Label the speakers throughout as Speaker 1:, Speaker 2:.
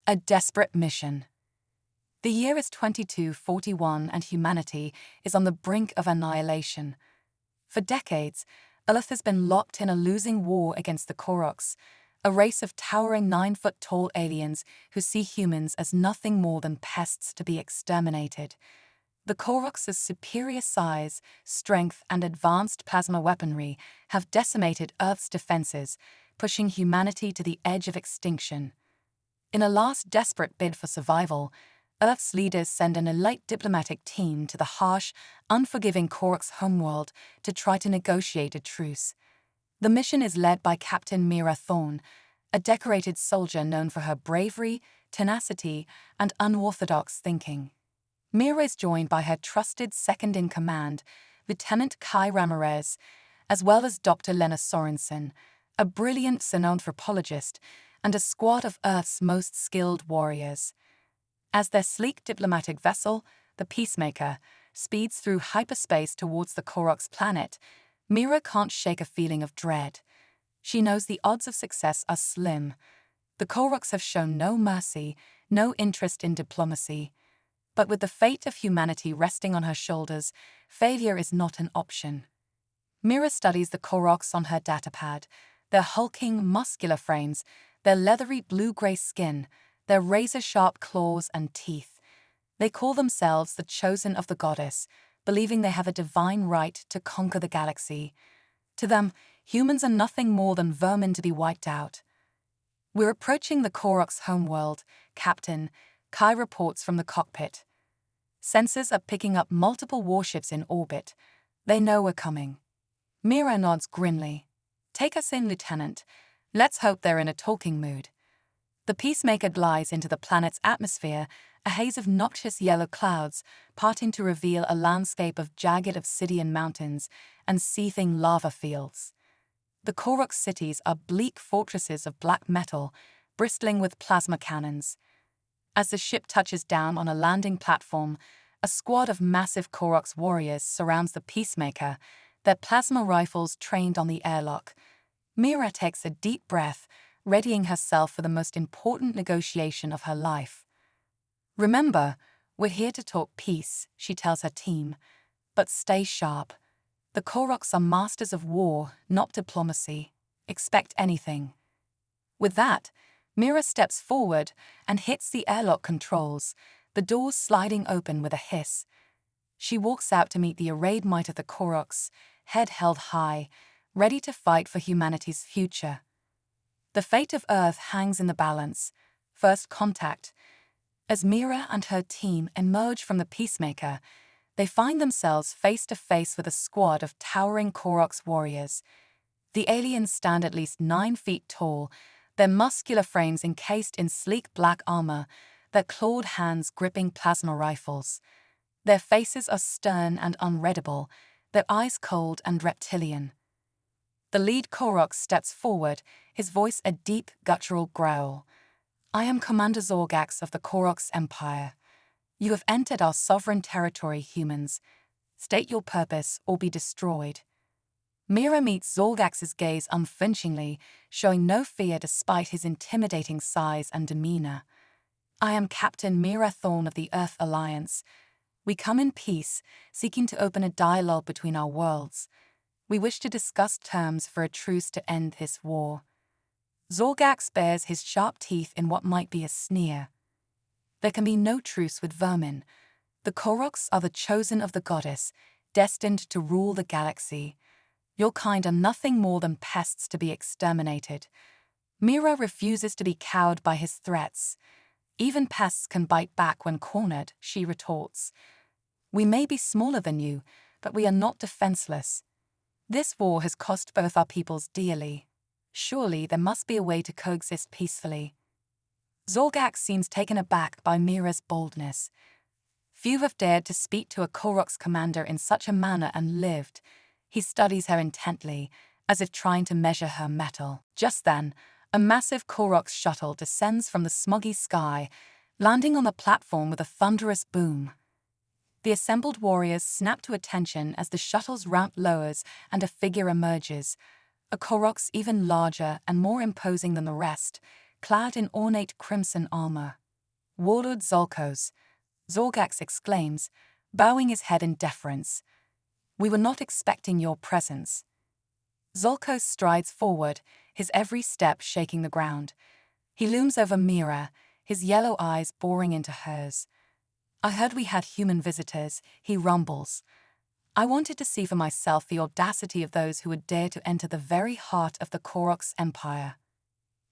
Speaker 1: A desperate mission. The year is 2241 and humanity is on the brink of annihilation. For decades, Earth has been locked in a losing war against the Koroks, a race of towering 9-foot-tall aliens who see humans as nothing more than pests to be exterminated. The Koroks' superior size, strength, and advanced plasma weaponry have decimated Earth's defenses, pushing humanity to the edge of extinction. In a last desperate bid for survival, Earth's leaders send an elite diplomatic team to the harsh, unforgiving Korok's homeworld to try to negotiate a truce. The mission is led by Captain Mira Thorne, a decorated soldier known for her bravery, tenacity, and unorthodox thinking. Mira is joined by her trusted second-in-command, Lieutenant Kai Ramirez, as well as Dr. Lena Sorensen, a brilliant xenanthropologist, and a squad of Earth's most skilled warriors. As their sleek diplomatic vessel, the Peacemaker, speeds through hyperspace towards the Korok's planet, Mira can't shake a feeling of dread. She knows the odds of success are slim. The Koroks have shown no mercy, no interest in diplomacy. But with the fate of humanity resting on her shoulders, failure is not an option. Mira studies the Koroks on her datapad, their hulking, muscular frames, their leathery blue-gray skin, their razor-sharp claws and teeth. They call themselves the Chosen of the Goddess, believing they have a divine right to conquer the galaxy. To them, humans are nothing more than vermin to be wiped out. "We're approaching the Korok's homeworld, Captain," Kai reports from the cockpit. Sensors are picking up multiple warships in orbit. They know we're coming. Mira nods grimly. "Take us in, Lieutenant. Let's hope they're in a talking mood." The Peacemaker glides into the planet's atmosphere, a haze of noxious yellow clouds, parting to reveal a landscape of jagged obsidian mountains and seething lava fields. The Korok cities are bleak fortresses of black metal, bristling with plasma cannons. As the ship touches down on a landing platform, a squad of massive Korok's warriors surrounds the Peacemaker, their plasma rifles trained on the airlock. Mira takes a deep breath, readying herself for the most important negotiation of her life. "Remember, we're here to talk peace," she tells her team. "But stay sharp. The Koroks are masters of war, not diplomacy. Expect anything." With that, Mira steps forward and hits the airlock controls, the doors sliding open with a hiss. She walks out to meet the arrayed might of the Koroks, head held high, ready to fight for humanity's future. The fate of Earth hangs in the balance. First contact. As Mira and her team emerge from the Peacemaker, they find themselves face to face with a squad of towering Korok's warriors. The aliens stand at least 9 feet tall, their muscular frames encased in sleek black armor, their clawed hands gripping plasma rifles. Their faces are stern and unreadable, their eyes cold and reptilian. The lead Korok steps forward, his voice a deep, guttural growl. "I am Commander Zorgax of the Korok's Empire. You have entered our sovereign territory, humans. State your purpose or be destroyed." Mira meets Zorgax's gaze unflinchingly, showing no fear despite his intimidating size and demeanor. "I am Captain Mira Thorne of the Earth Alliance. We come in peace, seeking to open a dialogue between our worlds. We wish to discuss terms for a truce to end this war." Zorgax bares his sharp teeth in what might be a sneer. "There can be no truce with vermin. The Koroks are the chosen of the goddess, destined to rule the galaxy. Your kind are nothing more than pests to be exterminated." Mira refuses to be cowed by his threats. "Even pests can bite back when cornered," she retorts. "We may be smaller than you, but we are not defenseless. This war has cost both our peoples dearly. Surely there must be a way to coexist peacefully." Zorgax seems taken aback by Mira's boldness. Few have dared to speak to a Korok's commander in such a manner and lived. He studies her intently, as if trying to measure her mettle. Just then, a massive Korok's shuttle descends from the smoggy sky, landing on the platform with a thunderous boom. The assembled warriors snap to attention as the shuttle's ramp lowers and a figure emerges, a Koroks even larger and more imposing than the rest, clad in ornate crimson armor. "Warlord Zolkos," Zorgax exclaims, bowing his head in deference. "We were not expecting your presence." Zolkos strides forward, his every step shaking the ground. He looms over Mira, his yellow eyes boring into hers. "I heard we had human visitors," he rumbles. "I wanted to see for myself the audacity of those who would dare to enter the very heart of the Koroks Empire."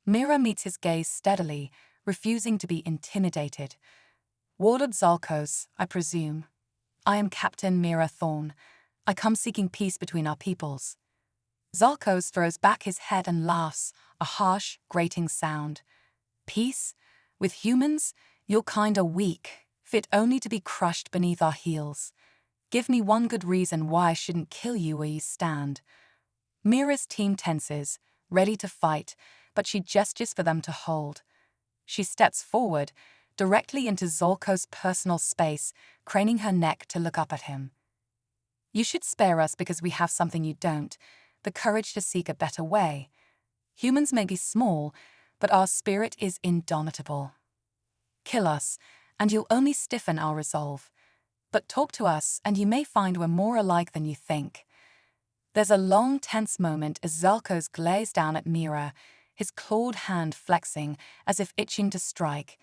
Speaker 1: Mira meets his gaze steadily, refusing to be intimidated. "Warlord Zalkos, I presume. I am Captain Mira Thorn. I come seeking peace between our peoples." Zalkos throws back his head and laughs, a harsh, grating sound. "Peace? With humans? Your kind are weak, fit only to be crushed beneath our heels. Give me one good reason why I shouldn't kill you where you stand." Mira's team tenses, ready to fight, but she gestures for them to hold. She steps forward, directly into Zolko's personal space, craning her neck to look up at him. "You should spare us because we have something you don't, the courage to seek a better way. Humans may be small, but our spirit is indomitable. Kill us, and you'll only stiffen our resolve. But talk to us, and you may find we're more alike than you think." There's a long, tense moment as Zalkos glares down at Mira, his clawed hand flexing, as if itching to strike.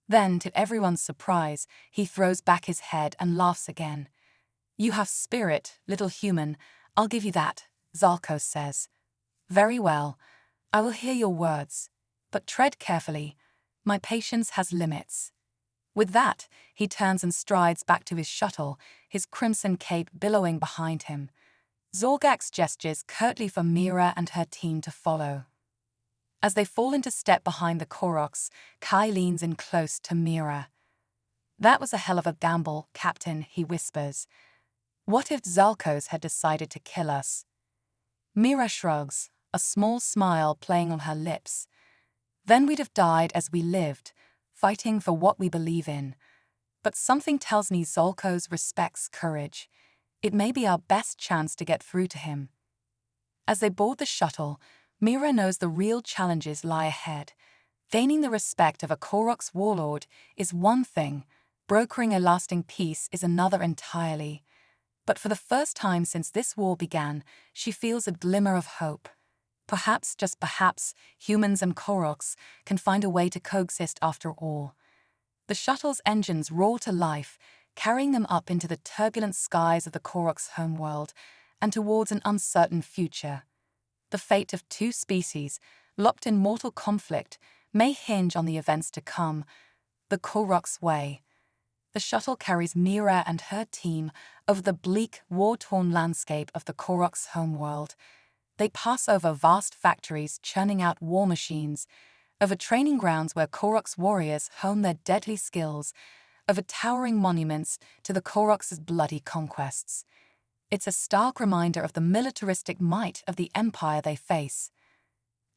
Speaker 1: Then, to everyone's surprise, he throws back his head and laughs again. "You have spirit, little human. I'll give you that," Zalkos says. "Very well. I will hear your words. But tread carefully. My patience has limits." With that, he turns and strides back to his shuttle, his crimson cape billowing behind him. Zorgax gestures curtly for Mira and her team to follow. As they fall into step behind the Koroks, Kai leans in close to Mira. "That was a hell of a gamble, Captain," he whispers. "What if Zalkos had decided to kill us?" Mira shrugs, a small smile playing on her lips. "Then we'd have died as we lived, fighting for what we believe in. But something tells me Zolkos respects courage. It may be our best chance to get through to him." As they board the shuttle, Mira knows the real challenges lie ahead. Gaining the respect of a Korok's warlord is one thing, brokering a lasting peace is another entirely. But for the first time since this war began, she feels a glimmer of hope. Perhaps, just perhaps, humans and Koroks can find a way to coexist after all. The shuttle's engines roar to life, carrying them up into the turbulent skies of the Korok's homeworld and towards an uncertain future. The fate of two species, locked in mortal conflict, may hinge on the events to come. The Korok's way. The shuttle carries Mira and her team over the bleak, war-torn landscape of the Korok's homeworld. They pass over vast factories churning out war machines, over training grounds where Korok's warriors hone their deadly skills, over towering monuments to the Korok's bloody conquests. It's a stark reminder of the militaristic might of the empire they face.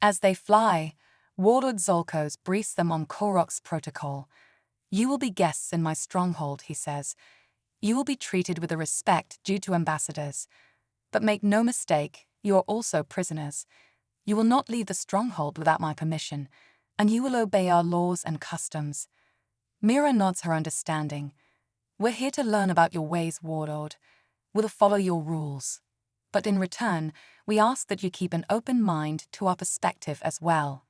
Speaker 1: As they fly, Warlord Zolkos briefs them on Korok's protocol. "You will be guests in my stronghold," he says. "You will be treated with the respect due to ambassadors. But make no mistake, you are also prisoners. You will not leave the stronghold without my permission, and you will obey our laws and customs." Mira nods her understanding. "We're here to learn about your ways, Warlord. We'll follow your rules. But in return, we ask that you keep an open mind to our perspective as well."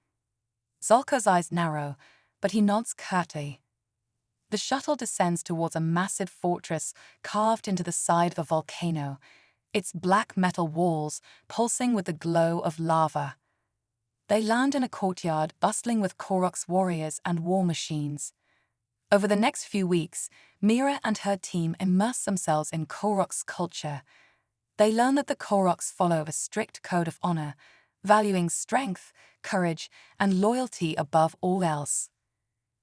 Speaker 1: Zolko's eyes narrow, but he nods curtly. The shuttle descends towards a massive fortress carved into the side of a volcano, its black metal walls pulsing with the glow of lava. They land in a courtyard bustling with Korok's warriors and war machines. Over the next few weeks, Mira and her team immerse themselves in Korok's culture. They learn that the Koroks follow a strict code of honor, valuing strength, courage, and loyalty above all else.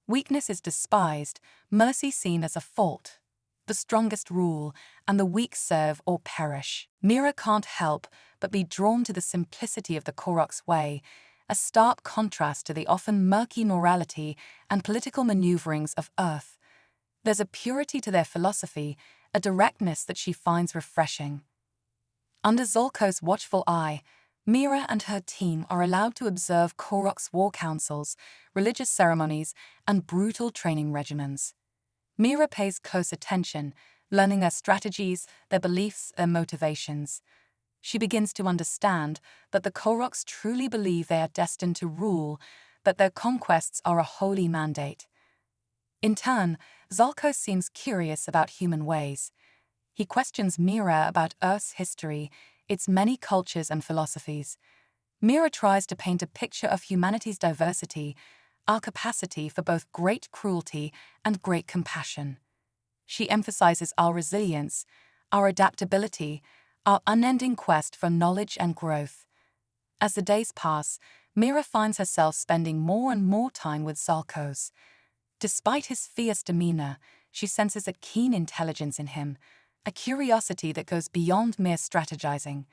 Speaker 1: Weakness is despised, mercy seen as a fault. The strongest rule, and the weak serve or perish. Mira can't help but be drawn to the simplicity of the Korok's way, a stark contrast to the often murky morality and political maneuverings of Earth. There's a purity to their philosophy, a directness that she finds refreshing. Under Zolko's watchful eye, Mira and her team are allowed to observe Korok's war councils, religious ceremonies, and brutal training regimens. Mira pays close attention, learning their strategies, their beliefs, their motivations. She begins to understand that the Koroks truly believe they are destined to rule, that their conquests are a holy mandate. In turn, Zalko seems curious about human ways. He questions Mira about Earth's history, its many cultures and philosophies. Mira tries to paint a picture of humanity's diversity, our capacity for both great cruelty and great compassion. She emphasizes our resilience, our adaptability, our unending quest for knowledge and growth. As the days pass, Mira finds herself spending more and more time with Zalkos. Despite his fierce demeanor, she senses a keen intelligence in him, a curiosity that goes beyond mere strategizing.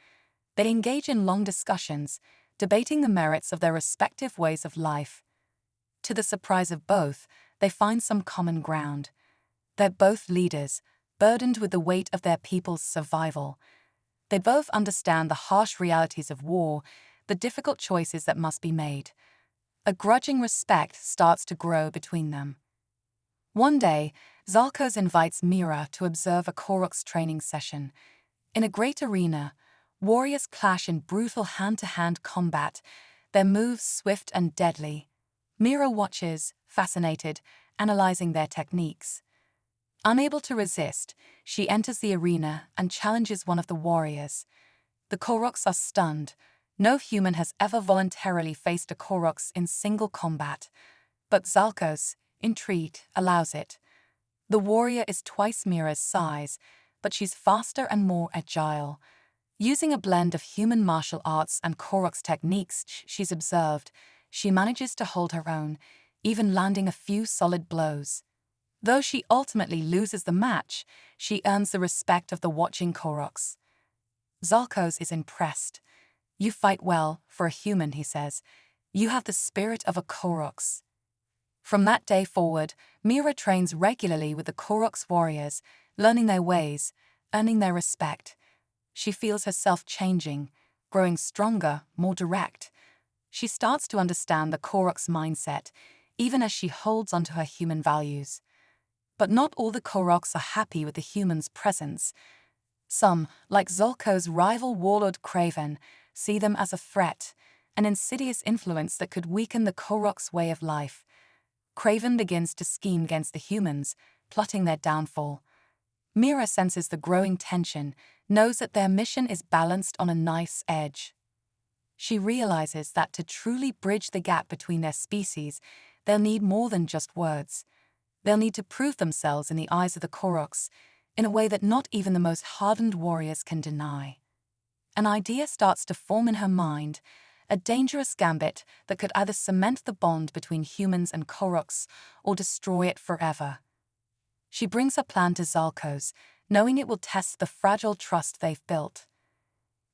Speaker 1: They engage in long discussions, debating the merits of their respective ways of life. To the surprise of both, they find some common ground. They're both leaders, burdened with the weight of their people's survival. They both understand the harsh realities of war, the difficult choices that must be made. A grudging respect starts to grow between them. One day, Zalkos invites Mira to observe a Korok's training session. In a great arena, warriors clash in brutal hand-to-hand combat, their moves swift and deadly. Mira watches, fascinated, analyzing their techniques. Unable to resist, she enters the arena and challenges one of the warriors. The Koroks are stunned. No human has ever voluntarily faced a Koroks in single combat. But Zalkos, intrigued, allows it. The warrior is twice Mira's size, but she's faster and more agile. Using a blend of human martial arts and Korok's techniques she's observed, she manages to hold her own, even landing a few solid blows. Though she ultimately loses the match, she earns the respect of the watching Koroks. Zalkos is impressed. "You fight well, for a human," he says. "You have the spirit of a Koroks." From that day forward, Mira trains regularly with the Koroks warriors, learning their ways, earning their respect. She feels herself changing, growing stronger, more direct. She starts to understand the Koroks mindset, even as she holds onto her human values. But not all the Koroks are happy with the humans' presence. Some, like Zolko's rival warlord Craven, see them as a threat, an insidious influence that could weaken the Koroks' way of life. Craven begins to scheme against the humans, plotting their downfall. Mira senses the growing tension, knows that their mission is balanced on a knife's edge. She realizes that to truly bridge the gap between their species, they'll need more than just words. They'll need to prove themselves in the eyes of the Koroks, in a way that not even the most hardened warriors can deny. An idea starts to form in her mind, a dangerous gambit that could either cement the bond between humans and Koroks or destroy it forever. She brings her plan to Zalkos, knowing it will test the fragile trust they've built.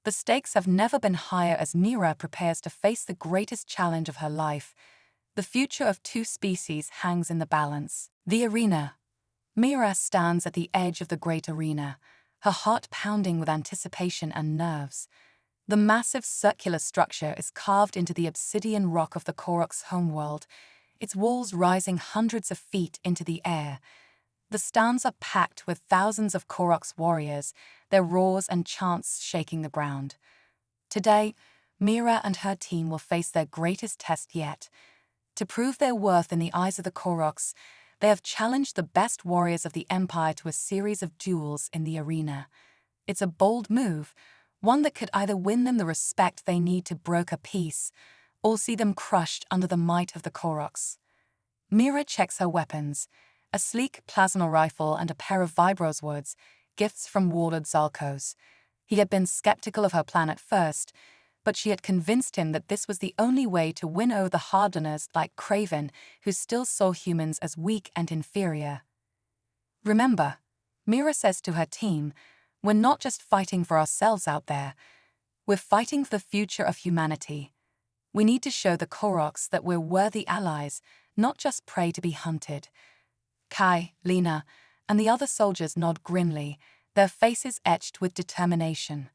Speaker 1: The stakes have never been higher as Mira prepares to face the greatest challenge of her life. The future of two species hangs in the balance. The arena. Mira stands at the edge of the great arena, her heart pounding with anticipation and nerves. The massive circular structure is carved into the obsidian rock of the Korok's homeworld, its walls rising hundreds of feet into the air. The stands are packed with thousands of Korok's warriors, their roars and chants shaking the ground. Today, Mira and her team will face their greatest test yet. To prove their worth in the eyes of the Koroks, they have challenged the best warriors of the Empire to a series of duels in the arena. It's a bold move, one that could either win them the respect they need to broker peace, or see them crushed under the might of the Koroks. Mira checks her weapons, a sleek plasma rifle and a pair of Vibroswords, gifts from warlord Zalkos. He had been skeptical of her plan at first, but she had convinced him that this was the only way to win over the hardeners like Craven, who still saw humans as weak and inferior. "Remember," Mira says to her team, "we're not just fighting for ourselves out there. We're fighting for the future of humanity. We need to show the Koroks that we're worthy allies, not just prey to be hunted." Kai, Lena, and the other soldiers nod grimly, their faces etched with determination.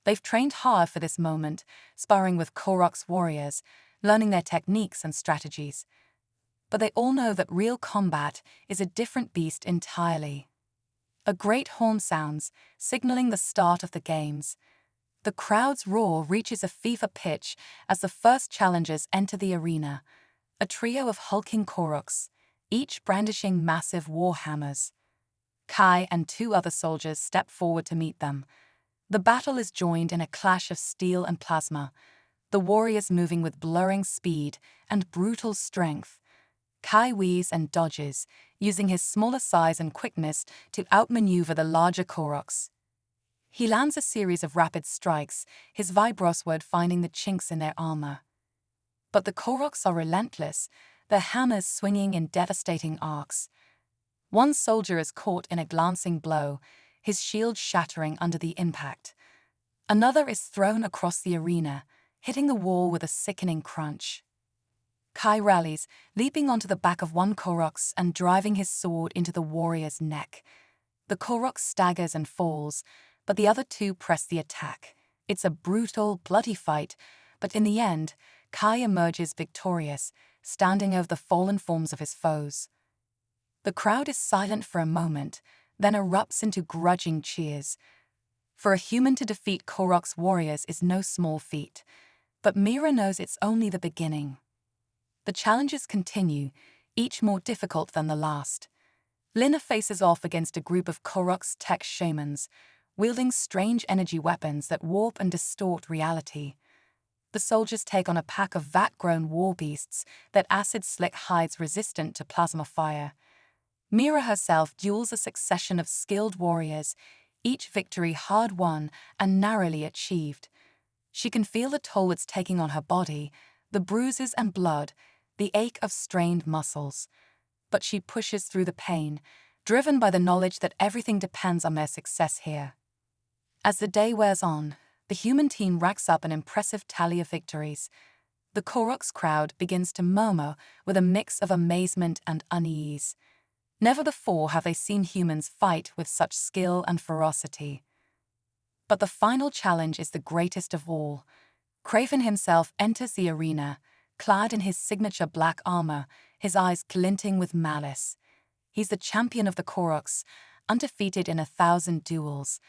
Speaker 1: They've trained hard for this moment, sparring with Korok's warriors, learning their techniques and strategies. But they all know that real combat is a different beast entirely. A great horn sounds, signaling the start of the games. The crowd's roar reaches a fever pitch as the first challengers enter the arena, a trio of hulking Koroks, each brandishing massive war hammers. Kai and two other soldiers step forward to meet them. The battle is joined in a clash of steel and plasma, the warriors moving with blurring speed and brutal strength. Kai weaves and dodges, using his smaller size and quickness to outmaneuver the larger Koroks. He lands a series of rapid strikes, his vibrosword finding the chinks in their armor. But the Koroks are relentless, their hammers swinging in devastating arcs. One soldier is caught in a glancing blow, his shield shattering under the impact. Another is thrown across the arena, hitting the wall with a sickening crunch. Kai rallies, leaping onto the back of one Koroks and driving his sword into the warrior's neck. The Korok staggers and falls, but the other two press the attack. It's a brutal, bloody fight, but in the end, Kai emerges victorious, standing over the fallen forms of his foes. The crowd is silent for a moment, then erupts into grudging cheers. For a human to defeat Korok's warriors is no small feat, but Mira knows it's only the beginning. The challenges continue, each more difficult than the last. Lina faces off against a group of Korok's tech shamans, wielding strange energy weapons that warp and distort reality. The soldiers take on a pack of vat-grown war beasts that acid-slick hides resistant to plasma fire. Mira herself duels a succession of skilled warriors, each victory hard-won and narrowly achieved. She can feel the toll it's taking on her body, the bruises and blood, the ache of strained muscles. But she pushes through the pain, driven by the knowledge that everything depends on their success here. As the day wears on, the human team racks up an impressive tally of victories. The Korok's crowd begins to murmur with a mix of amazement and unease. Never before have they seen humans fight with such skill and ferocity. But the final challenge is the greatest of all. Craven himself enters the arena, clad in his signature black armor, his eyes glinting with malice. He's the champion of the Koroks, undefeated in 1,000 duels,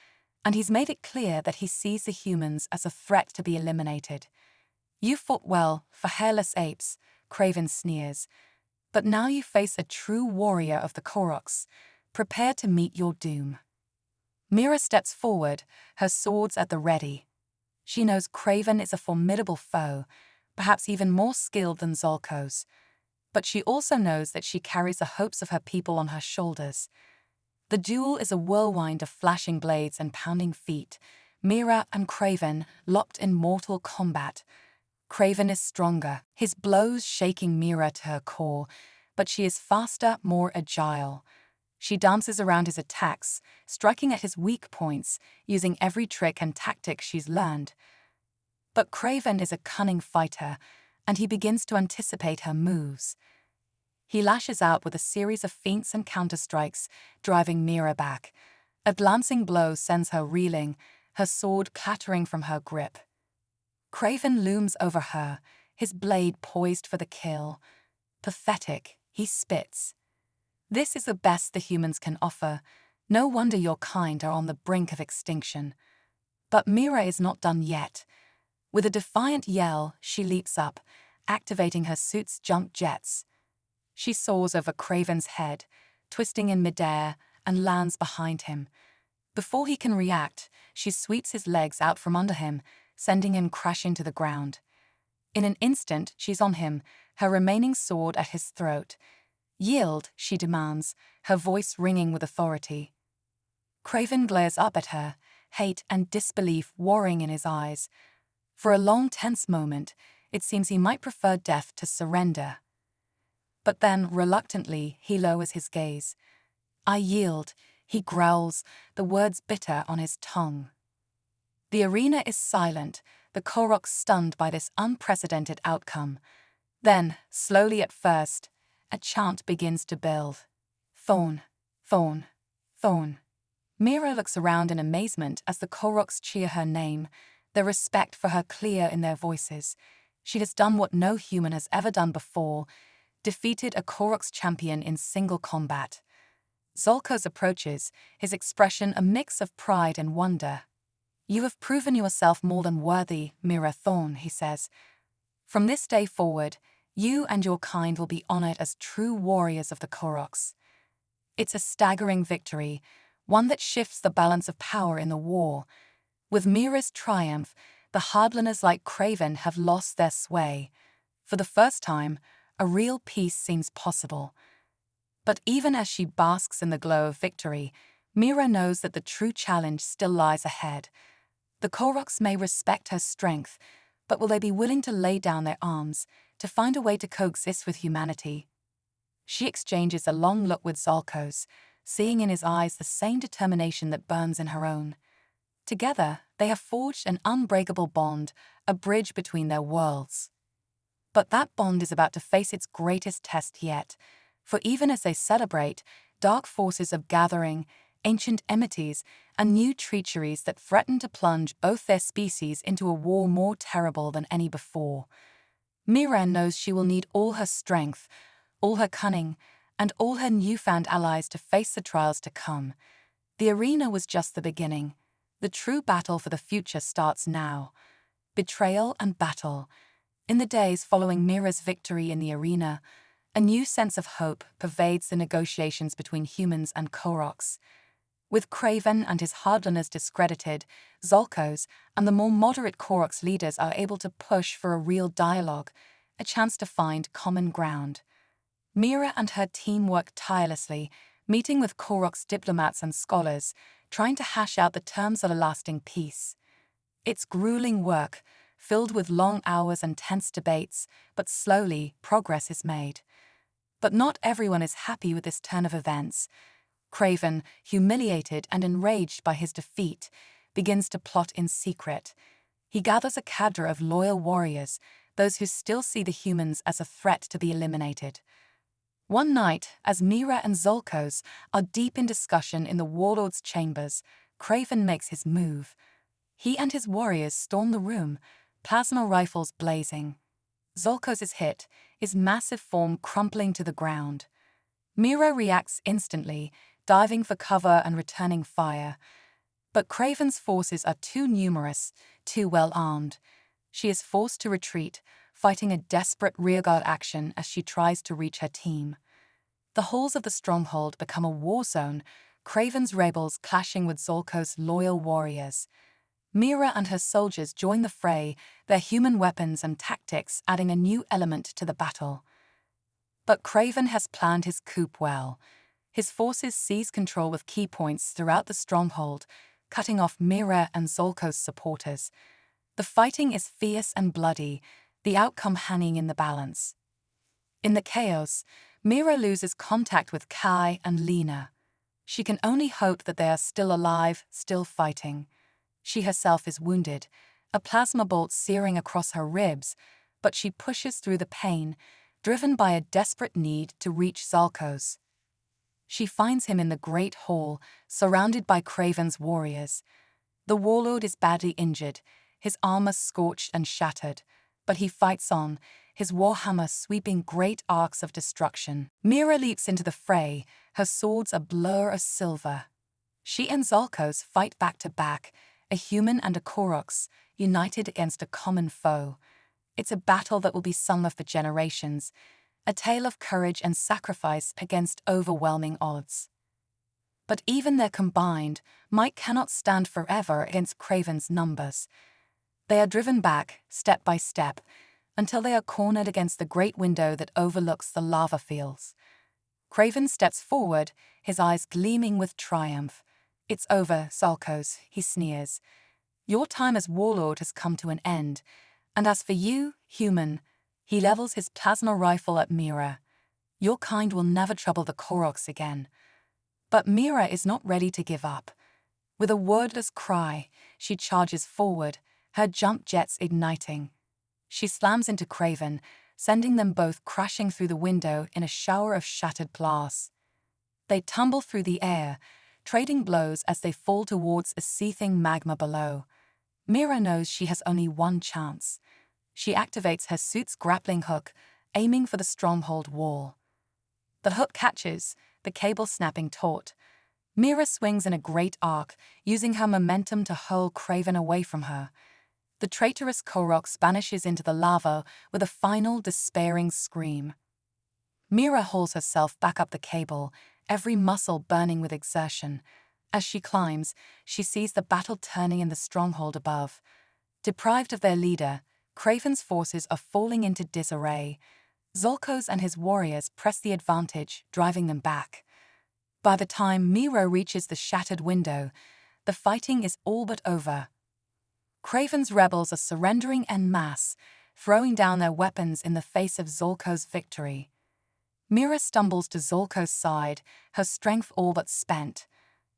Speaker 1: and he's made it clear that he sees the humans as a threat to be eliminated. "You fought well for hairless apes," Craven sneers, "but now you face a true warrior of the Koroks. Prepare to meet your doom." Mira steps forward, her swords at the ready. She knows Craven is a formidable foe, perhaps even more skilled than Zolko's. But she also knows that she carries the hopes of her people on her shoulders. The duel is a whirlwind of flashing blades and pounding feet, Mira and Craven locked in mortal combat. Craven is stronger, his blows shaking Mira to her core, but she is faster, more agile. She dances around his attacks, striking at his weak points, using every trick and tactic she's learned. But Craven is a cunning fighter, and he begins to anticipate her moves. He lashes out with a series of feints and counterstrikes, driving Mira back. A glancing blow sends her reeling, her sword clattering from her grip. Craven looms over her, his blade poised for the kill. Pathetic, he spits. "This is the best the humans can offer. No wonder your kind are on the brink of extinction." But Mira is not done yet. With a defiant yell, she leaps up, activating her suit's jump jets. She soars over Craven's head, twisting in midair, and lands behind him. Before he can react, she sweeps his legs out from under him, sending him crashing to the ground. In an instant, she's on him, her remaining sword at his throat. "Yield," she demands, her voice ringing with authority. Craven glares up at her, hate and disbelief warring in his eyes. For a long, tense moment, it seems he might prefer death to surrender. But then, reluctantly, he lowers his gaze. "I yield," he growls, the words bitter on his tongue. The arena is silent, the Koroks stunned by this unprecedented outcome. Then, slowly at first, a chant begins to build. "Thorn, Thorn, Thorn." Mira looks around in amazement as the Koroks cheer her name, their respect for her clear in their voices. She has done what no human has ever done before, defeated a Koroks champion in single combat. Zolkos approaches, his expression a mix of pride and wonder. "You have proven yourself more than worthy, Mira Thorn," he says. "From this day forward, you and your kind will be honored as true warriors of the Koroks." It's a staggering victory, one that shifts the balance of power in the war. With Mira's triumph, the hardliners like Craven have lost their sway. For the first time, a real peace seems possible. But even as she basks in the glow of victory, Mira knows that the true challenge still lies ahead. The Koroks may respect her strength, but will they be willing to lay down their arms, to find a way to coexist with humanity? She exchanges a long look with Zolkos, seeing in his eyes the same determination that burns in her own. Together, they have forged an unbreakable bond, a bridge between their worlds. But that bond is about to face its greatest test yet, for even as they celebrate, dark forces are gathering, ancient enmities, and new treacheries that threaten to plunge both their species into a war more terrible than any before. Mira knows she will need all her strength, all her cunning, and all her newfound allies to face the trials to come. The arena was just the beginning. The true battle for the future starts now. Betrayal and battle. In the days following Mira's victory in the arena, a new sense of hope pervades the negotiations between humans and Koroks. With Craven and his hardliners discredited, Zolkos and the more moderate Koroks leaders are able to push for a real dialogue, a chance to find common ground. Mira and her team work tirelessly, meeting with Koroks diplomats and scholars, trying to hash out the terms of a lasting peace. It's grueling work, filled with long hours and tense debates, but slowly progress is made. But not everyone is happy with this turn of events. Craven, humiliated and enraged by his defeat, begins to plot in secret. He gathers a cadre of loyal warriors, those who still see the humans as a threat to be eliminated. One night, as Mira and Zolkos are deep in discussion in the warlord's chambers, Craven makes his move. He and his warriors storm the room, plasma rifles blazing. Zolkos is hit, his massive form crumpling to the ground. Mira reacts instantly, diving for cover and returning fire. But Craven's forces are too numerous, too well armed. She is forced to retreat, fighting a desperate rearguard action as she tries to reach her team. The halls of the stronghold become a war zone, Craven's rebels clashing with Zolkos' loyal warriors. Mira and her soldiers join the fray, their human weapons and tactics adding a new element to the battle. But Craven has planned his coup well. His forces seize control of key points throughout the stronghold, cutting off Mira and Zolkos' supporters. The fighting is fierce and bloody, the outcome hanging in the balance. In the chaos, Mira loses contact with Kai and Lena. She can only hope that they are still alive, still fighting. She herself is wounded, a plasma bolt searing across her ribs, but she pushes through the pain, driven by a desperate need to reach Zolkos. She finds him in the great hall, surrounded by Craven's warriors. The warlord is badly injured, his armor scorched and shattered, but he fights on, his warhammer sweeping great arcs of destruction. Mira leaps into the fray, her swords a blur of silver. She and Zolkos fight back to back, a human and a Koroks, united against a common foe. It's a battle that will be sung of for generations, a tale of courage and sacrifice against overwhelming odds. But even their combined might cannot stand forever against Craven's numbers. They are driven back, step by step, until they are cornered against the great window that overlooks the lava fields. Craven steps forward, his eyes gleaming with triumph. "It's over, Zolkos," he sneers. "Your time as warlord has come to an end. And as for you, human," he levels his plasma rifle at Mira. "Your kind will never trouble the Koroks again." But Mira is not ready to give up. With a wordless cry, she charges forward, her jump jets igniting. She slams into Craven, sending them both crashing through the window in a shower of shattered glass. They tumble through the air, trading blows as they fall towards a seething magma below. Mira knows she has only one chance. She activates her suit's grappling hook, aiming for the stronghold wall. The hook catches, the cable snapping taut. Mira swings in a great arc, using her momentum to hurl Craven away from her. The traitorous Koroks vanishes into the lava with a final despairing scream. Mira hauls herself back up the cable, every muscle burning with exertion. As she climbs, she sees the battle turning in the stronghold above. Deprived of their leader, Craven's forces are falling into disarray. Zolkos and his warriors press the advantage, driving them back. By the time Mira reaches the shattered window, the fighting is all but over. Craven's rebels are surrendering en masse, throwing down their weapons in the face of Zolko's victory. Mira stumbles to Zolko's side, her strength all but spent.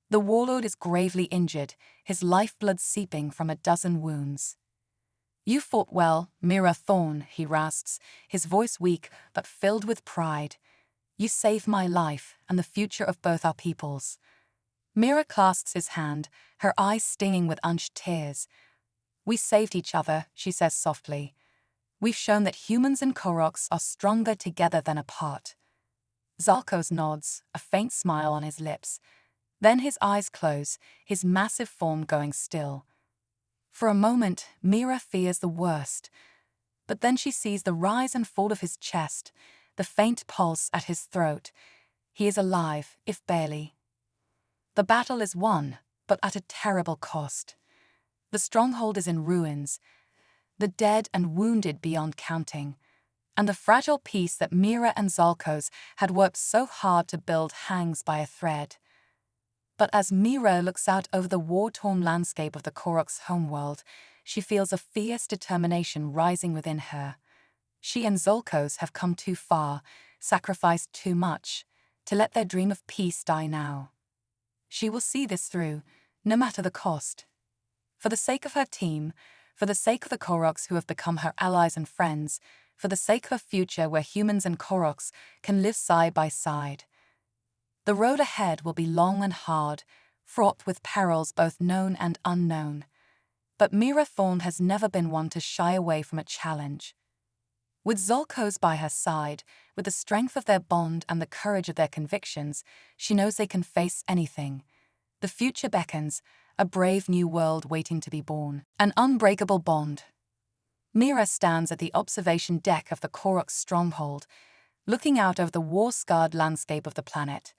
Speaker 1: The warlord is gravely injured, his lifeblood seeping from a dozen wounds. "You fought well, Mira Thorn," he rasps, his voice weak but filled with pride. "You saved my life and the future of both our peoples." Mira clasps his hand, her eyes stinging with unshed tears. "We saved each other," she says softly. "We've shown that humans and Koroks are stronger together than apart." Zalkos nods, a faint smile on his lips. Then his eyes close, his massive form going still. For a moment, Mira fears the worst. But then she sees the rise and fall of his chest, the faint pulse at his throat. He is alive, if barely. The battle is won, but at a terrible cost. The stronghold is in ruins, the dead and wounded beyond counting, and the fragile peace that Mira and Zalkos had worked so hard to build hangs by a thread. But as Mira looks out over the war-torn landscape of the Korok's homeworld, she feels a fierce determination rising within her. She and Zolkos have come too far, sacrificed too much, to let their dream of peace die now. She will see this through, no matter the cost. For the sake of her team, for the sake of the Koroks who have become her allies and friends, for the sake of a future where humans and Koroks can live side by side. The road ahead will be long and hard, fraught with perils both known and unknown. But Mira Thorn has never been one to shy away from a challenge. With Zolkos by her side, with the strength of their bond and the courage of their convictions, she knows they can face anything. The future beckons, a brave new world waiting to be born, an unbreakable bond. Mira stands at the observation deck of the Korok stronghold, looking out over the war-scarred landscape of the planet.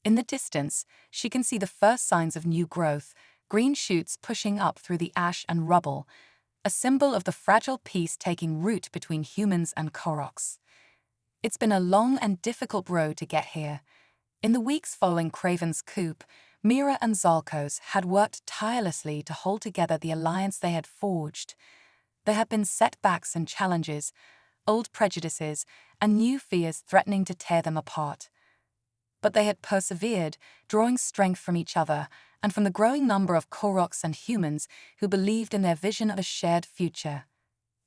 Speaker 1: In the distance, she can see the first signs of new growth, green shoots pushing up through the ash and rubble, a symbol of the fragile peace taking root between humans and Koroks. It's been a long and difficult road to get here. In the weeks following Craven's coup, Mira and Zalkos had worked tirelessly to hold together the alliance they had forged. There had been setbacks and challenges, old prejudices, and new fears threatening to tear them apart. But they had persevered, drawing strength from each other and from the growing number of Koroks and humans who believed in their vision of a shared future.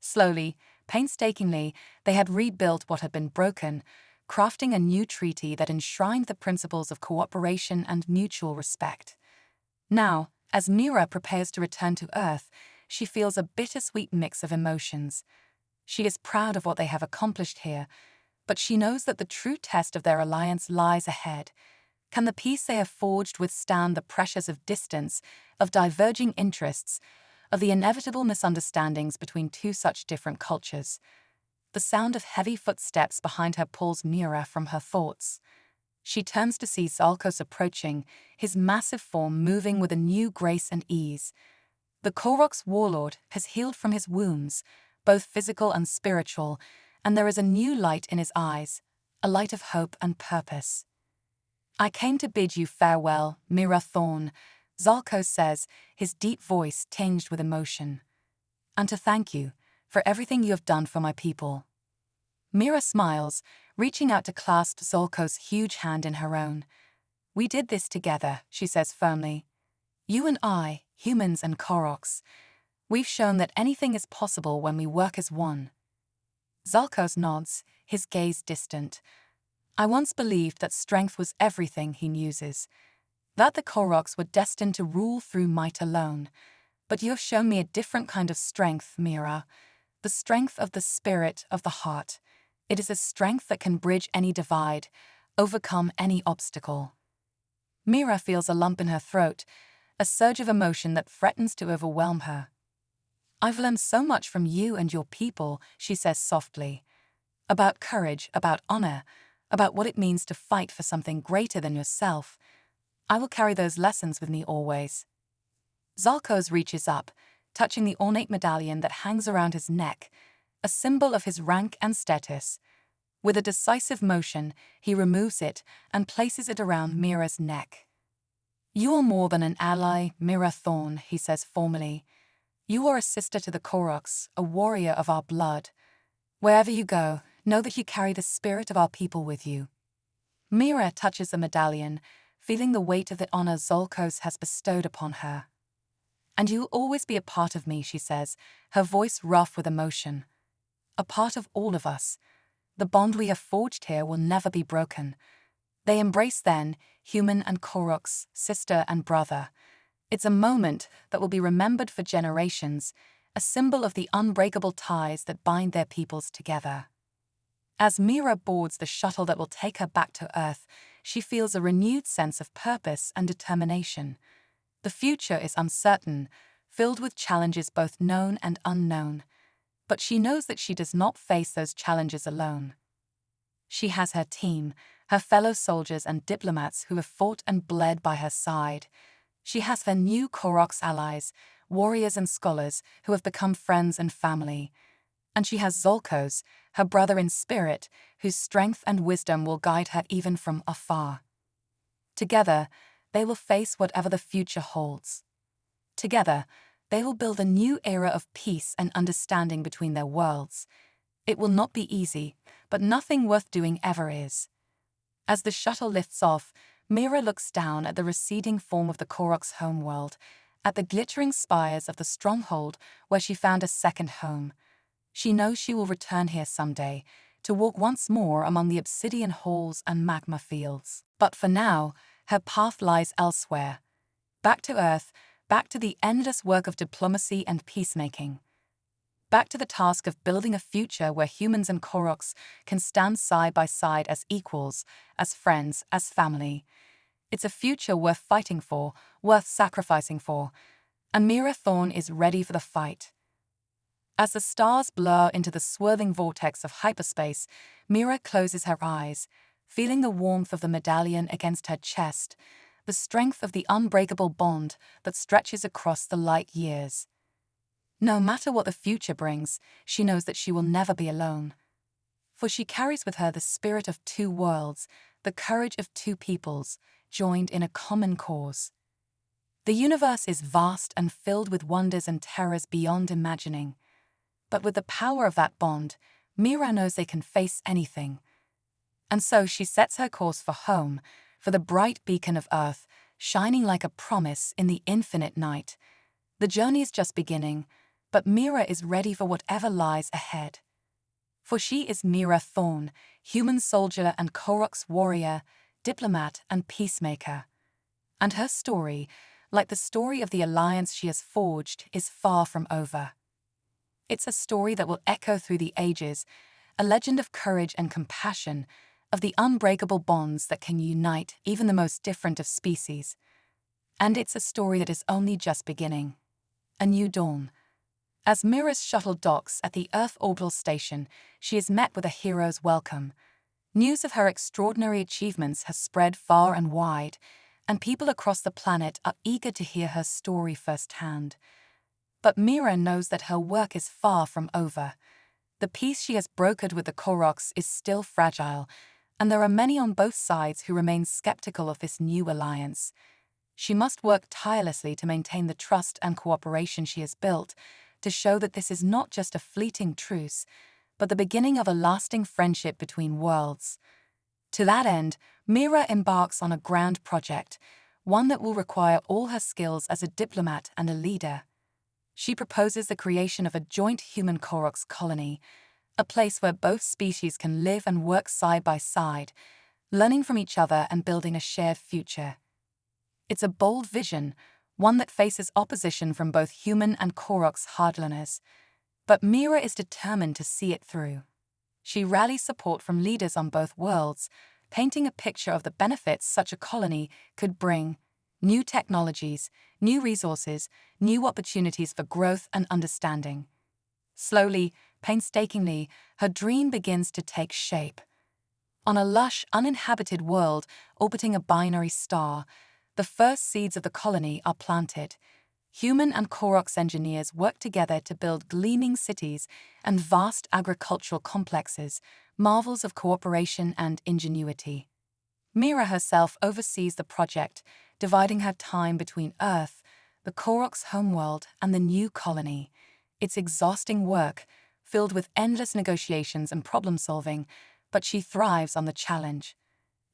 Speaker 1: Slowly, painstakingly, they had rebuilt what had been broken, crafting a new treaty that enshrined the principles of cooperation and mutual respect. Now, as Mira prepares to return to Earth, she feels a bittersweet mix of emotions. She is proud of what they have accomplished here, but she knows that the true test of their alliance lies ahead. Can the peace they have forged withstand the pressures of distance, of diverging interests, of the inevitable misunderstandings between two such different cultures? The sound of heavy footsteps behind her pulls Mira from her thoughts. She turns to see Zalkos approaching, his massive form moving with a new grace and ease. The Korok's warlord has healed from his wounds, both physical and spiritual, and there is a new light in his eyes, a light of hope and purpose. "I came to bid you farewell, Mira Thorn," Zalkos says, his deep voice tinged with emotion. "And to thank you for everything you have done for my people." Mira smiles, reaching out to clasp Zolkos' huge hand in her own. "We did this together," she says firmly. "You and I, humans and Koroks. We've shown that anything is possible when we work as one." Zalkos nods, his gaze distant. "I once believed that strength was everything," he muses, "that the Koroks were destined to rule through might alone. But you have shown me a different kind of strength, Mira. The strength of the spirit of the heart. It is a strength that can bridge any divide, overcome any obstacle. Mira feels a lump in her throat, a surge of emotion that threatens to overwhelm her. I've learned so much from you and your people, she says softly. About courage, about honor, about what it means to fight for something greater than yourself. I will carry those lessons with me always. Zalos reaches up, touching the ornate medallion that hangs around his neck, a symbol of his rank and status. With a decisive motion, he removes it and places it around Mira's neck. You are more than an ally, Mira Thorn, he says formally. You are a sister to the Koroks, a warrior of our blood. Wherever you go, know that you carry the spirit of our people with you. Mira touches the medallion, feeling the weight of the honor Zalos has bestowed upon her. And you will always be a part of me, she says, her voice rough with emotion. A part of all of us. The bond we have forged here will never be broken. They embrace then, human and Koroks, sister and brother. It's a moment that will be remembered for generations, a symbol of the unbreakable ties that bind their peoples together. As Mira boards the shuttle that will take her back to Earth, she feels a renewed sense of purpose and determination. The future is uncertain, filled with challenges both known and unknown. But she knows that she does not face those challenges alone. She has her team, her fellow soldiers and diplomats who have fought and bled by her side. She has her new Koroks allies, warriors and scholars who have become friends and family. And she has Zalos, her brother in spirit, whose strength and wisdom will guide her even from afar. Together, they will face whatever the future holds. Together, they will build a new era of peace and understanding between their worlds. It will not be easy, but nothing worth doing ever is. As the shuttle lifts off, Mira looks down at the receding form of the Koroks' homeworld, at the glittering spires of the stronghold where she found a second home. She knows she will return here someday, to walk once more among the obsidian halls and magma fields. But for now, her path lies elsewhere. Back to Earth, back to the endless work of diplomacy and peacemaking. Back to the task of building a future where humans and Koroks can stand side by side as equals, as friends, as family. It's a future worth fighting for, worth sacrificing for, and Mira Thorn is ready for the fight. As the stars blur into the swirling vortex of hyperspace, Mira closes her eyes, feeling the warmth of the medallion against her chest, the strength of the unbreakable bond that stretches across the light years. No matter what the future brings, she knows that she will never be alone. For she carries with her the spirit of two worlds, the courage of two peoples, joined in a common cause. The universe is vast and filled with wonders and terrors beyond imagining. But with the power of that bond, Mira knows they can face anything. And so she sets her course for home, for the bright beacon of Earth, shining like a promise in the infinite night. The journey is just beginning, but Mira is ready for whatever lies ahead. For she is Mira Thorn, human soldier and Koroks warrior, diplomat and peacemaker. And her story, like the story of the alliance she has forged, is far from over. It's a story that will echo through the ages, a legend of courage and compassion, of the unbreakable bonds that can unite even the most different of species. And it's a story that is only just beginning. A new dawn. As Mira's shuttle docks at the Earth orbital station, she is met with a hero's welcome. News of her extraordinary achievements has spread far and wide, and people across the planet are eager to hear her story firsthand. But Mira knows that her work is far from over. The peace she has brokered with the Koroks is still fragile, and there are many on both sides who remain skeptical of this new alliance. She must work tirelessly to maintain the trust and cooperation she has built, to show that this is not just a fleeting truce, but the beginning of a lasting friendship between worlds. To that end, Mira embarks on a grand project, one that will require all her skills as a diplomat and a leader. She proposes the creation of a joint human Koroks colony, a place where both species can live and work side by side, learning from each other and building a shared future. It's a bold vision, one that faces opposition from both human and Koroks hardliners. But Mira is determined to see it through. She rallies support from leaders on both worlds, painting a picture of the benefits such a colony could bring: new technologies, new resources, new opportunities for growth and understanding. Slowly, painstakingly, her dream begins to take shape. On a lush, uninhabited world orbiting a binary star, the first seeds of the colony are planted. Human and Koroks engineers work together to build gleaming cities and vast agricultural complexes, marvels of cooperation and ingenuity. Mira herself oversees the project, dividing her time between Earth, the Koroks' homeworld, and the new colony. It's exhausting work, filled with endless negotiations and problem-solving, but she thrives on the challenge.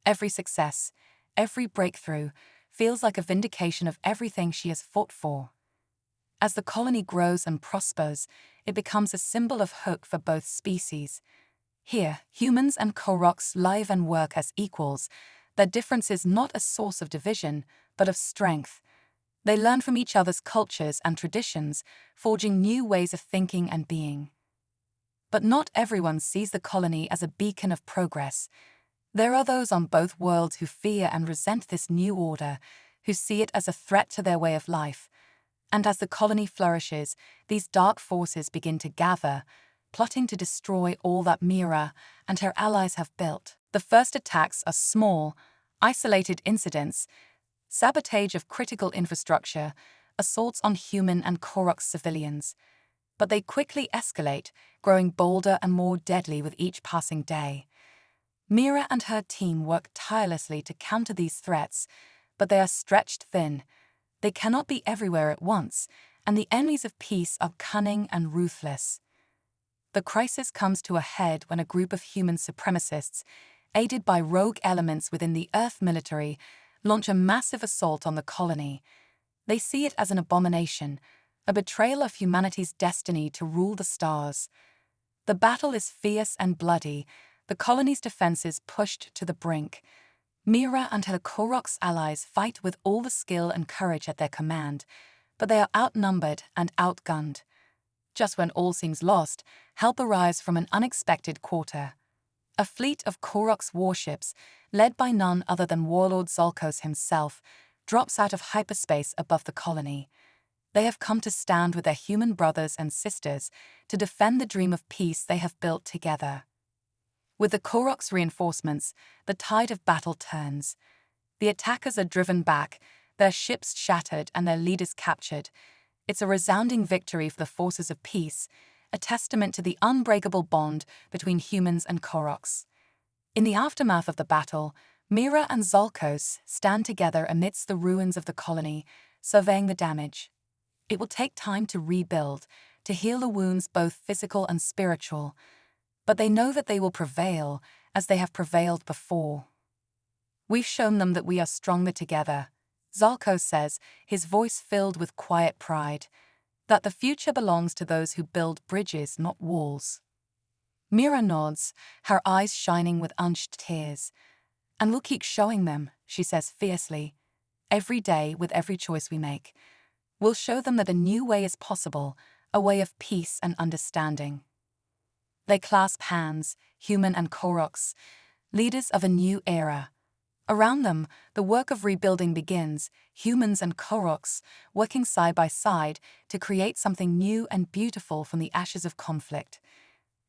Speaker 1: Every success, every breakthrough, feels like a vindication of everything she has fought for. As the colony grows and prospers, it becomes a symbol of hope for both species. Here, humans and Koroks live and work as equals. Their difference is not a source of division, but of strength. They learn from each other's cultures and traditions, forging new ways of thinking and being. But not everyone sees the colony as a beacon of progress. There are those on both worlds who fear and resent this new order, who see it as a threat to their way of life. And as the colony flourishes, these dark forces begin to gather, plotting to destroy all that Mira and her allies have built. The first attacks are small, isolated incidents: sabotage of critical infrastructure, assaults on human and Koroks civilians. But they quickly escalate, growing bolder and more deadly with each passing day. Mira and her team work tirelessly to counter these threats, but they are stretched thin. They cannot be everywhere at once, and the enemies of peace are cunning and ruthless. The crisis comes to a head when a group of human supremacists, aided by rogue elements within the Earth military, launch a massive assault on the colony. They see it as an abomination, a betrayal of humanity's destiny to rule the stars. The battle is fierce and bloody, the colony's defenses pushed to the brink. Mira and her Koroks allies fight with all the skill and courage at their command, but they are outnumbered and outgunned. Just when all seems lost, help arrives from an unexpected quarter. A fleet of Koroks warships, led by none other than Warlord Zalos himself, drops out of hyperspace above the colony. They have come to stand with their human brothers and sisters to defend the dream of peace they have built together. With the Koroks' reinforcements, the tide of battle turns. The attackers are driven back, their ships shattered and their leaders captured. It's a resounding victory for the forces of peace, a testament to the unbreakable bond between humans and Koroks. In the aftermath of the battle, Mira and Zalos stand together amidst the ruins of the colony, surveying the damage. It will take time to rebuild, to heal the wounds both physical and spiritual, but they know that they will prevail, as they have prevailed before. "We've shown them that we are stronger together," Zalos says, his voice filled with quiet pride, "that the future belongs to those who build bridges, not walls." Mira nods, her eyes shining with unshed tears. "And we'll keep showing them," she says fiercely. "Every day, with every choice we make, we'll show them that a new way is possible, a way of peace and understanding." They clasp hands, human and Koroks, leaders of a new era. Around them, the work of rebuilding begins, humans and Koroks working side by side to create something new and beautiful from the ashes of conflict.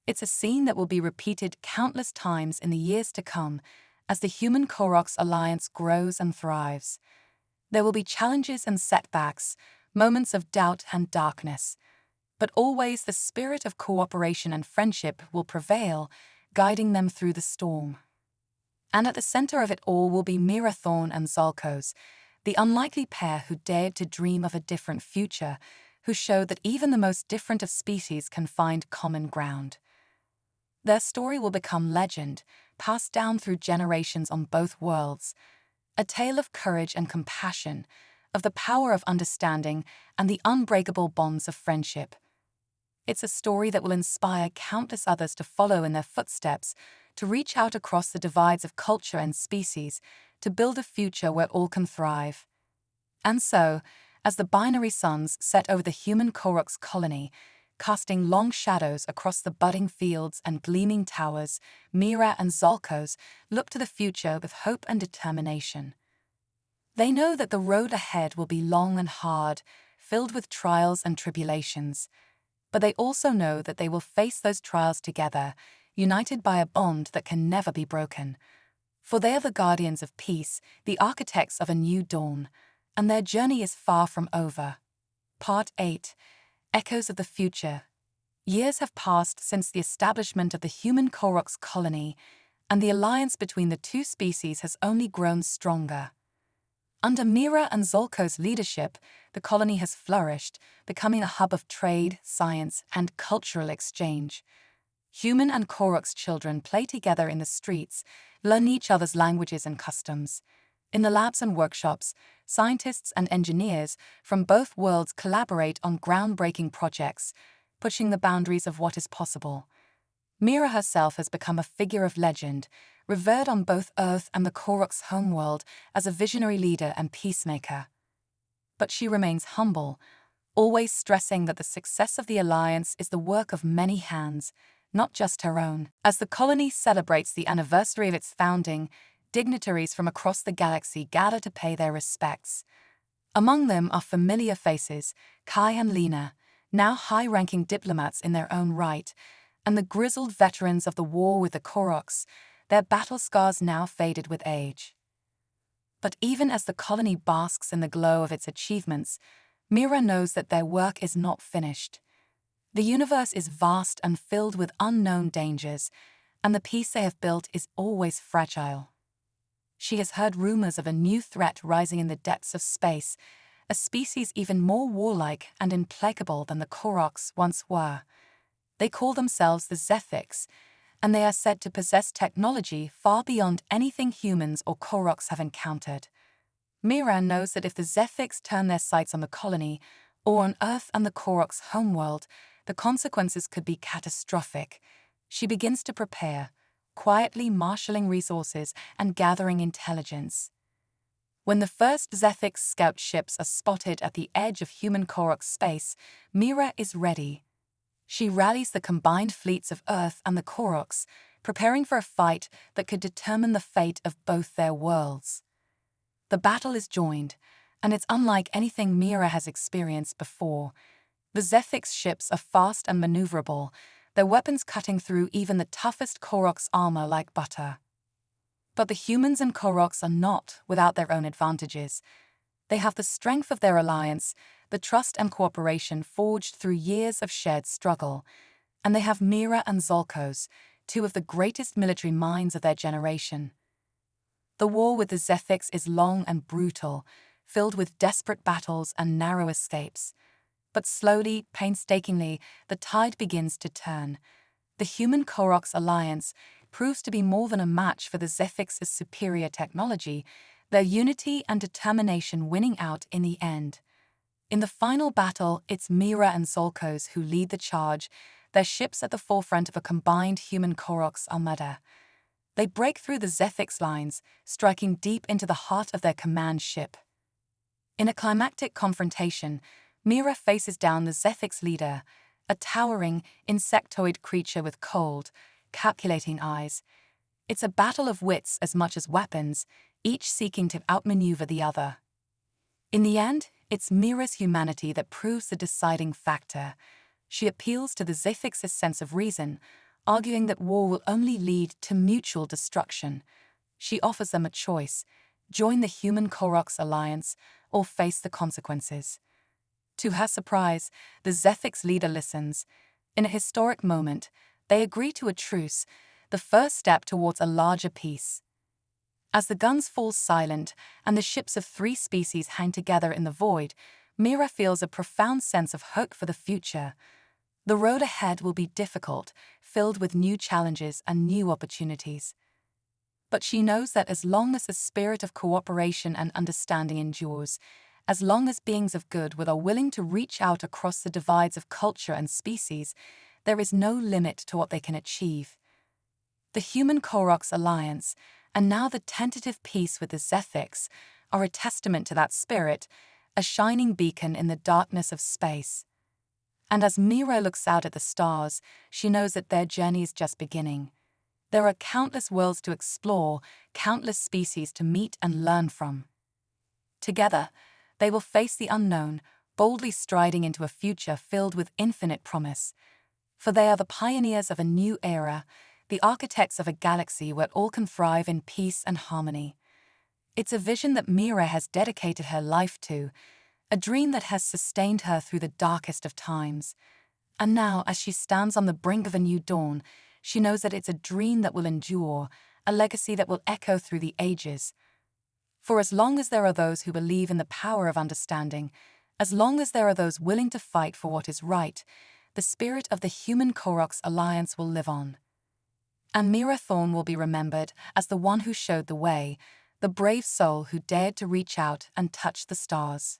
Speaker 1: It's a scene that will be repeated countless times in the years to come as the human-Koroks alliance grows and thrives. There will be challenges and setbacks, moments of doubt and darkness, but always the spirit of cooperation and friendship will prevail, guiding them through the storm. And at the center of it all will be Mira Thorn and Zalos, the unlikely pair who dared to dream of a different future, who showed that even the most different of species can find common ground. Their story will become legend, passed down through generations on both worlds, a tale of courage and compassion, of the power of understanding and the unbreakable bonds of friendship. It's a story that will inspire countless others to follow in their footsteps, to reach out across the divides of culture and species, to build a future where all can thrive. And so, as the binary suns set over the human Cororo colony, casting long shadows across the budding fields and gleaming towers, Mira and Zalos look to the future with hope and determination. They know that the road ahead will be long and hard, filled with trials and tribulations, but they also know that they will face those trials together, united by a bond that can never be broken. For they are the guardians of peace, the architects of a new dawn, and their journey is far from over. Part 8. Echoes of the Future. Years have passed since the establishment of the human Cororo colony, and the alliance between the two species has only grown stronger. Under Mira and Zalos' leadership, the colony has flourished, becoming a hub of trade, science, and cultural exchange. Human and Cororo children play together in the streets, learn each other's languages and customs. In the labs and workshops, scientists and engineers from both worlds collaborate on groundbreaking projects, pushing the boundaries of what is possible. Mira herself has become a figure of legend, revered on both Earth and the Cororo's homeworld as a visionary leader and peacemaker. But she remains humble, always stressing that the success of the alliance is the work of many hands, not just her own. As the colony celebrates the anniversary of its founding, dignitaries from across the galaxy gather to pay their respects. Among them are familiar faces, Kai and Lena, now high-ranking diplomats in their own right, and the grizzled veterans of the war with the Cororo, their battle scars now faded with age. But even as the colony basks in the glow of its achievements, Mira knows that their work is not finished. The universe is vast and filled with unknown dangers, and the peace they have built is always fragile. She has heard rumors of a new threat rising in the depths of space, a species even more warlike and implacable than the Cororo once were. They call themselves the Zephyx, and they are said to possess technology far beyond anything humans or Cororo have encountered. Mira knows that if the Zephyx turn their sights on the colony, or on Earth and the Cororo's homeworld, the consequences could be catastrophic. She begins to prepare, quietly marshalling resources and gathering intelligence. When the first Zephyx scout ships are spotted at the edge of human Cororo space, Mira is ready. She rallies the combined fleets of Earth and the Cororo, preparing for a fight that could determine the fate of both their worlds. The battle is joined, and it's unlike anything Mira has experienced before. The Zephyx ships are fast and maneuverable, their weapons cutting through even the toughest Cororo armor like butter. But the humans and Cororo are not without their own advantages. They have the strength of their alliance, the trust and cooperation forged through years of shared struggle, and they have Mira and Zalos, two of the greatest military minds of their generation. The war with the Zephyx is long and brutal, filled with desperate battles and narrow escapes. But slowly, painstakingly, the tide begins to turn. The human Cororo alliance proves to be more than a match for the Zephyx's superior technology, their unity and determination winning out in the end. In the final battle, it's Mira and Zalos who lead the charge, their ships at the forefront of a combined human Cororo armada. They break through the Zephyx lines, striking deep into the heart of their command ship. In a climactic confrontation, Mira faces down the Zephyx leader, a towering, insectoid creature with cold, calculating eyes. It's a battle of wits as much as weapons, each seeking to outmaneuver the other. In the end, it's Mira's humanity that proves the deciding factor. She appeals to the Zephyx's sense of reason, arguing that war will only lead to mutual destruction. She offers them a choice: join the human Cororo alliance or face the consequences. To her surprise, the Zephyx leader listens. In a historic moment, they agree to a truce, the first step towards a larger peace. As the guns fall silent and the ships of three species hang together in the void, Mira feels a profound sense of hope for the future. The road ahead will be difficult, filled with new challenges and new opportunities. But she knows that as long as the spirit of cooperation and understanding endures, as long as beings of goodwill are willing to reach out across the divides of culture and species, there is no limit to what they can achieve. The human Cororo alliance, and now the tentative peace with the Zephyx, are a testament to that spirit, a shining beacon in the darkness of space. And as Mira looks out at the stars, she knows that their journey is just beginning. There are countless worlds to explore, countless species to meet and learn from. Together, they will face the unknown, boldly striding into a future filled with infinite promise. For they are the pioneers of a new era, the architects of a galaxy where all can thrive in peace and harmony. It's a vision that Mira has dedicated her life to, a dream that has sustained her through the darkest of times. And now, as she stands on the brink of a new dawn, she knows that it's a dream that will endure, a legacy that will echo through the ages. For as long as there are those who believe in the power of understanding, as long as there are those willing to fight for what is right, the spirit of the Human Koroks Alliance will live on. And Mira Thorne will be remembered as the one who showed the way, the brave soul who dared to reach out and touch the stars.